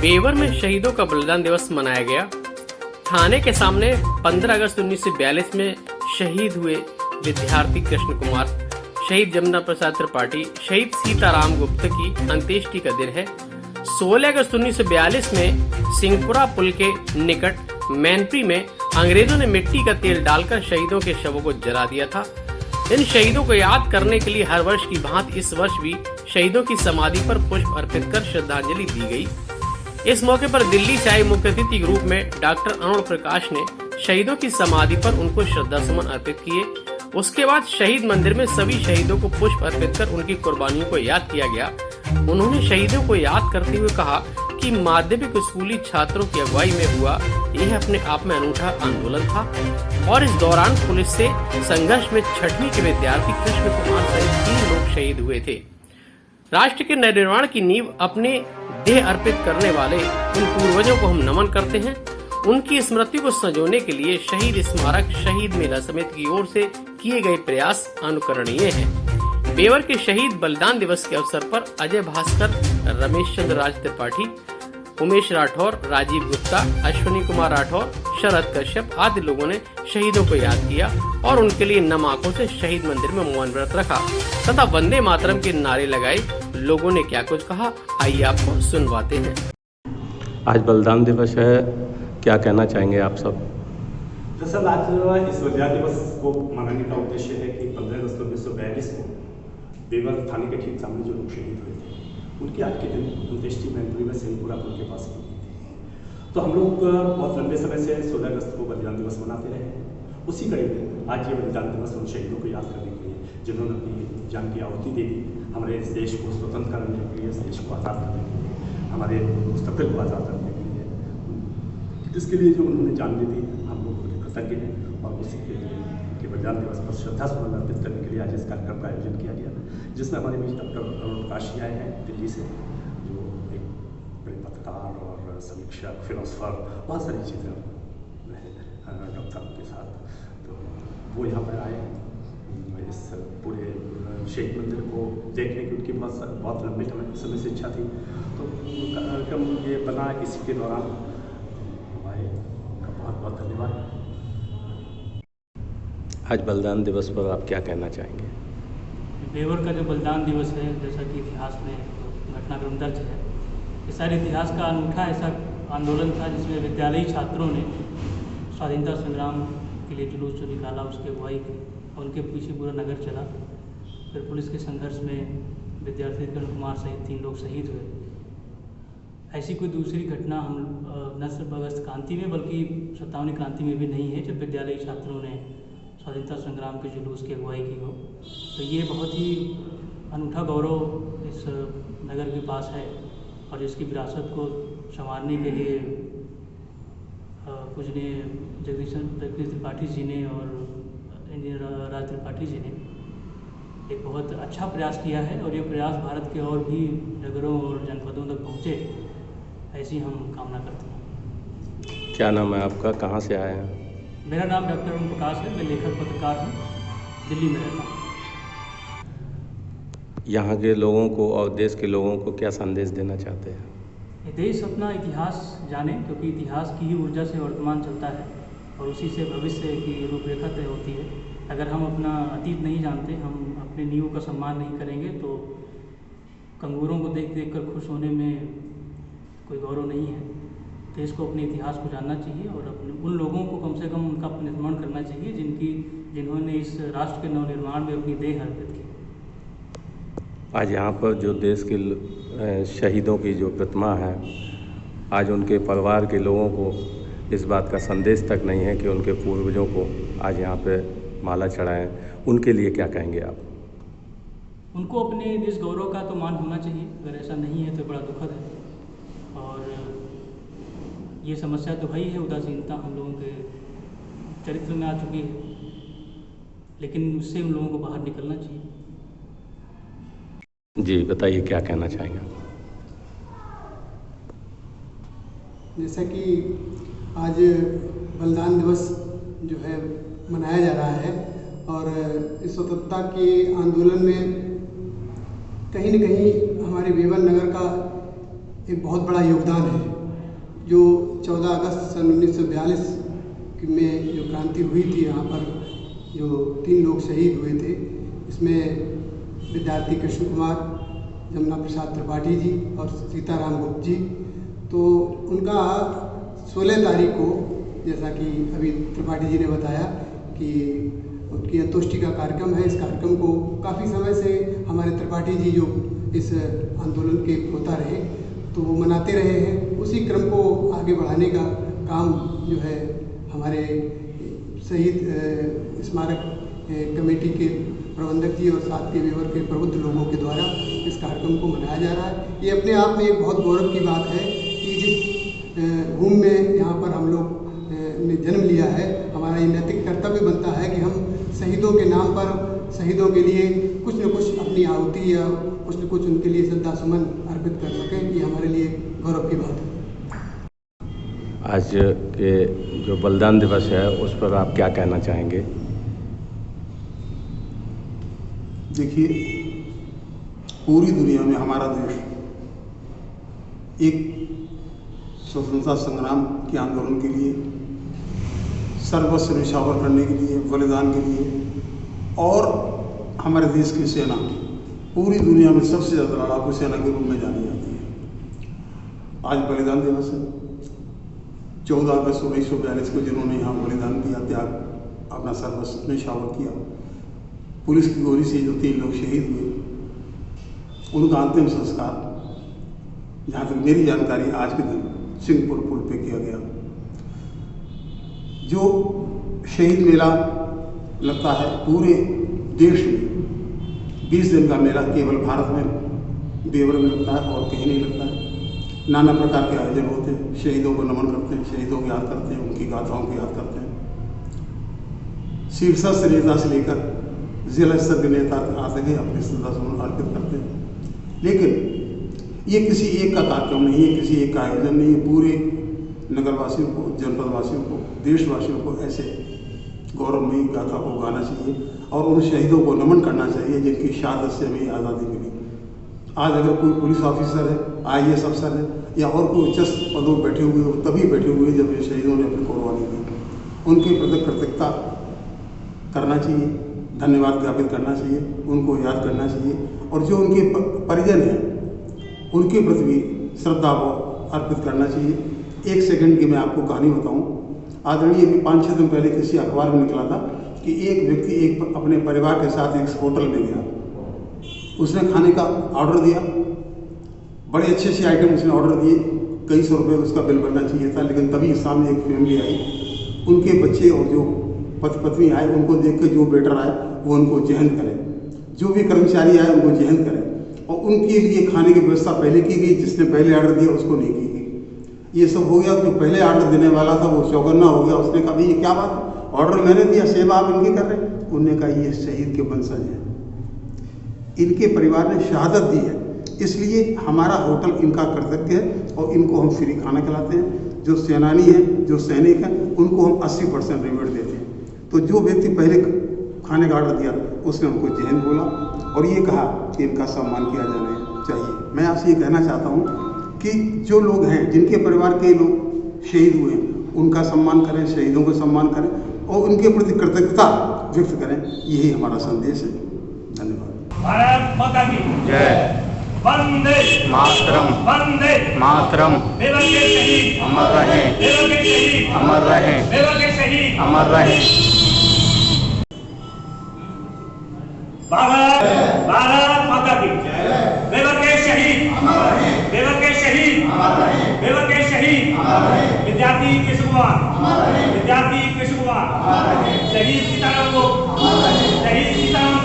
Weber में शहीदों का बलिदान दिवस मनाया गया। थाने के सामने 15 अगस्त 1942 में शहीद हुए विद्यार्थी कृष्ण कुमार, शहीद जमुना प्रसाद त्रिपाठी, शहीद सीताराम गुप्त की अंत्येष्टि का दिन है। 16 अगस्त 1942 में सिंहपुरा पुल के निकट मैनपुरी में अंग्रेजों ने मिट्टी का तेल डालकर शहीदों के शवों को जला दिया था। इन शहीदों को याद करने के लिए हर वर्ष की भांति इस वर्ष भी शहीदों की समाधि पर पुष्प अर्पित कर श्रद्धांजलि दी गई। इस मौके पर दिल्ली से आए मुख्य अतिथि के रूप में डॉक्टर अरुण प्रकाश ने शहीदों की समाधि पर उनको श्रद्धासुमन अर्पित किए। उसके बाद शहीद मंदिर में सभी शहीदों को पुष्प अर्पित कर उनकी कुर्बानियों को याद किया गया। उन्होंने शहीदों को याद करते हुए कहा कि माध्यमिक स्कूली छात्रों की अगुवाई में हुआ यह अपने आप में अनूठा आंदोलन था और इस दौरान पुलिस से संघर्ष में 6वीं के विद्यार्थी कृष्ण कुमार सहित 3 लोग शहीद हुए थे। राष्ट्र के निर्माण की नींव अपने देह अर्पित करने वाले उन पूर्वजों को हम नमन करते हैं। उनकी स्मृति को संजोने के लिए शहीद स्मारक शहीद मेला समिति की ओर से किए गए प्रयास अनुकरणीय हैं। बेवर के शहीद बलिदान दिवस के अवसर पर अजय भास्कर, रमेश चंद्र राज त्रिपाठी, उमेश राठौर, राजीव गुप्ता, अश्विनी कुमार राठौर, शरद कश्यप आदि लोगों ने शहीदों को याद किया और उनके लिए नम आंखों से शहीद मंदिर में मौन व्रत रखा तथा वंदे मातरम के नारे लगाए। लोगों ने क्या कुछ कहा, आइए आपको सुनवाते हैं। आज बलिदान दिवस है, क्या कहना चाहेंगे आप सब? दरअसल आज इस बलिदान दिवस को मनाने का उद्देश्य है कि 15 अगस्त 1942 को बेवर थाने के ठीक सामने जो लोग शहीद हुए थे उनकी आज के दिन अंत्येष्टि मैनपुरी में सिंहपुरा पुल के पास की थी। तो हम लोग बहुत लंबे समय से 16 अगस्त को बलिदान दिवस मनाते रहे हैं। उसी कड़ी में आज ये बलिदान दिवस उन शहीदों को याद करने के लिए जिन्होंने अपनी जान की आहुति दे दी हमारे इस देश को स्वतंत्र करने के लिए, इस देश को आज़ाद करने के लिए, हमारे मुस्तकबिल को आज़ाद करने के लिए, जिसके लिए जो उन्होंने जान दी थी हम लोग उनके कृतज्ञ हैं। और उसी के लिए उनके बलिदान दिवस पर श्रद्धासुमन अर्पित करने के लिए आज इस कार्यक्रम का आयोजन किया गया, जिसमें हमारे बीच डॉक्टर अरुण प्रकाश जी आए हैं दिल्ली से, जो एक बड़े पत्रकार और समीक्षक, फिलोसफर, बहुत सारी चीज़ें रहे डॉक्टर के साथ। तो वो यहाँ पर आए, इस पूरे शहीद मंदिर को देखने की उनकी बहुत लंबे समय से इच्छा थी। तो कार्यक्रम ये बना इसी के दौरान हमारे उनका बहुत बहुत धन्यवाद। आज बलिदान दिवस पर आप क्या कहना चाहेंगे? बेवर का जो बलिदान दिवस है, जैसा कि इतिहास में घटनाक्रम दर्ज है, ये सारे इतिहास का अनूठा ऐसा आंदोलन था जिसमें विद्यालयी छात्रों ने स्वाधीनता संग्राम के लिए जुलूस जो निकाला उसकी अगुवाई की और उनके पीछे पूरा नगर चला। फिर पुलिस के संघर्ष में विद्यार्थी कृष्ण कुमार सहित 3 लोग शहीद हुए। ऐसी कोई दूसरी घटना हम न सिर्फ अगस्त क्रांति में बल्कि 57वीं क्रांति में भी नहीं है जब विद्यालयी छात्रों ने स्वाधीनता संग्राम के जुलूस की अगुवाई की हो। तो ये बहुत ही अनूठा गौरव इस नगर के पास है और इसकी विरासत को संवारने के लिए पूजनीय जगदीश त्रिपाठी जी ने और इंजीनियर राज त्रिपाठी जी ने एक बहुत अच्छा प्रयास किया है और ये प्रयास भारत के और भी नगरों और जनपदों तक पहुँचे, ऐसी हम कामना करते हैं। क्या नाम है आपका, कहाँ से आए हैं? मेरा नाम डॉक्टर अरुण प्रकाश है, मैं लेखक पत्रकार हूँ, दिल्ली में रहता हूँ। यहाँ के लोगों को और देश के लोगों को क्या संदेश देना चाहते हैं? ये देश अपना इतिहास जाने, क्योंकि इतिहास की ही ऊर्जा से वर्तमान चलता है और उसी से भविष्य की रूपरेखा तय होती है। अगर हम अपना अतीत नहीं जानते, हम अपने नींव का सम्मान नहीं करेंगे तो कंगूरों को देख देख कर खुश होने में कोई गौरव नहीं है। देश को अपने इतिहास को जानना चाहिए और अपने उन लोगों को कम से कम उनका स्मरण करना चाहिए जिन्होंने इस राष्ट्र के नवनिर्माण में अपनी देह अर्पित की। आज यहाँ पर जो देश के शहीदों की जो प्रतिमा है, आज उनके परिवार के लोगों को इस बात का संदेश तक नहीं है कि उनके पूर्वजों को आज यहाँ पे माला चढ़ाएं। उनके लिए क्या कहेंगे आप? उनको अपने देश गौरव का तो मान होना चाहिए, अगर ऐसा नहीं है तो बड़ा दुखद है। और ये समस्या तो वही है, उदासीनता हम लोगों के चरित्र में आ चुकी है, लेकिन उससे उन लोगों को बाहर निकलना चाहिए। जी बताइए, क्या कहना चाहेंगे? जैसा कि आज बलिदान दिवस जो है मनाया जा रहा है और इस स्वतंत्रता के आंदोलन में कहीं न कहीं हमारे बेवर नगर का एक बहुत बड़ा योगदान है। जो 14 अगस्त सन 1942 में जो क्रांति हुई थी, यहाँ पर जो 3 लोग शहीद हुए थे, इसमें विद्यार्थी कृष्ण कुमार, जमुना प्रसाद त्रिपाठी जी और सीताराम गुप्त जी। तो उनका 16 तारीख को, जैसा कि अभी त्रिपाठी जी ने बताया कि उनकी अंत्येष्टि का कार्यक्रम है। इस कार्यक्रम को काफ़ी समय से हमारे त्रिपाठी जी जो इस आंदोलन के होता रहे, तो वो मनाते रहे हैं। उसी क्रम को आगे बढ़ाने का काम जो है हमारे शहीद स्मारक कमेटी के प्रबंधक जी और साथ के वेवर के प्रबुद्ध लोगों के द्वारा इस कार्यक्रम को मनाया जा रहा है। ये अपने आप में एक बहुत गौरव की बात है कि जिस भूमि में यहाँ पर हम लोग ने जन्म लिया है, हमारा ये नैतिक कर्तव्य बनता है कि हम शहीदों के नाम पर, शहीदों के लिए कुछ न कुछ अपनी आहुति या कुछ न कुछ उनके लिए श्रद्धा सुमन अर्पित कर सकें। ये हमारे लिए गौरव की बात है। आज के जो बलिदान दिवस है उस पर आप क्या कहना चाहेंगे? देखिए, पूरी दुनिया में हमारा देश एक स्वतंत्रता संग्राम के आंदोलन के लिए, सर्वस्व न्यौछावर करने के लिए, बलिदान के लिए, और हमारे देश की सेना पूरी दुनिया में सबसे ज़्यादा लड़ाकू सेना के रूप में जानी जाती है। आज बलिदान दिवस है। 14 अगस्त 1942 को जिन्होंने यहाँ बलिदान दिया, त्याग, अपना सर्वस्व न्यौछावर किया, पुलिस की गोली से जो 3 लोग शहीद हुए, उनका अंतिम संस्कार जहाँ तक मेरी जानकारी आज के दिन सिंहपुर पुल पे किया गया। जो शहीद मेला लगता है पूरे देश में, 20 दिन का मेला केवल भारत में बेवर में लगता है और कहीं नहीं लगता है। नाना प्रकार के आयोजन होते हैं, शहीदों को नमन करते हैं, शहीदों को याद करते हैं, उनकी गाथाओं को याद करते हैं। शीर्षस्थ नेता से लेकर जिला स्तर के नेता आते हैं, अपनी श्रद्धा सुमन अर्पित करते हैं। लेकिन ये किसी एक का कार्यक्रम नहीं है, किसी एक का आयोजन नहीं है। पूरे नगरवासियों को, जनपदवासियों को, देशवासियों को ऐसे गौरवमयी गाथा को गाना चाहिए और उन शहीदों को नमन करना चाहिए जिनकी शहादत से हमें आज़ादी मिली। आज अगर कोई पुलिस ऑफिसर है, IAS अफसर है या और कोई उच्च पदों पर बैठे हुए हो, तभी बैठे हुए जब ये शहीदों ने अपनी कुर्बानी दी। उनके प्रति कृतज्ञता करना चाहिए, धन्यवाद ज्ञापित करना चाहिए, उनको याद करना चाहिए और जो उनके परिजन हैं उनके प्रति भी श्रद्धा को अर्पित करना चाहिए। 1 सेकंड की मैं आपको कहानी बताऊं। आदरणीय भी 5-6 दिन पहले किसी अखबार में निकला था कि एक व्यक्ति अपने परिवार के साथ एक होटल में गया। उसने खाने का ऑर्डर दिया, बड़े अच्छे आइटम उसने ऑर्डर दिए, कई सौ रुपये उसका बिल बनना चाहिए था। लेकिन तभी सामने एक फैमिली आई, उनके बच्चे और जो पति पत्नी आए, उनको देख के जो वेटर आए वो उनको जेहन करे, जो भी कर्मचारी आए उनको जेहन करे और उनके लिए खाने की व्यवस्था पहले की गई। जिसने पहले ऑर्डर दिया उसको नहीं की गई। ये सब हो गया। जो पहले ऑर्डर देने वाला था वो चौकन्ना हो गया। उसने कहा भाई ये क्या बात है, ऑर्डर मैंने दिया, सेवा आप इनकी कर रहे हैं। उन्होंने कहा ये शहीद के वंशज हैं, इनके परिवार ने शहादत दी है, इसलिए हमारा होटल इनका कृतज्ञ है और इनको हम फ्री खाना खिलाते हैं। जो सेनानी हैं, जो सैनिक हैं, उनको हम 80% रिवॉर्ड देते हैं। तो जो व्यक्ति पहले खाने का ऑर्डर दिया उसने उनको जैन बोला और ये कहा कि इनका सम्मान किया जाना चाहिए। मैं आपसे ये कहना चाहता हूँ कि जो लोग हैं, जिनके परिवार के लोग शहीद हुए हैं, उनका सम्मान करें, शहीदों का सम्मान करें और उनके प्रति कृतज्ञता व्यक्त करें। यही हमारा संदेश है। धन्यवाद। भारत माता की जय। वंदे मातरम। वंदे मातरम। देवर के शहीद अमर रहें। देवर के शहीद अमर रहें। देवर के शहीद अमर रहें। भारत भारत माता की देवर के शहीद देवर के शहीद देवर के शहीद विद्यार्थी कृष्ण कुमार विद्यार्थी कृष्ण कुमार शहीद सीताराम को शहीद सीताराम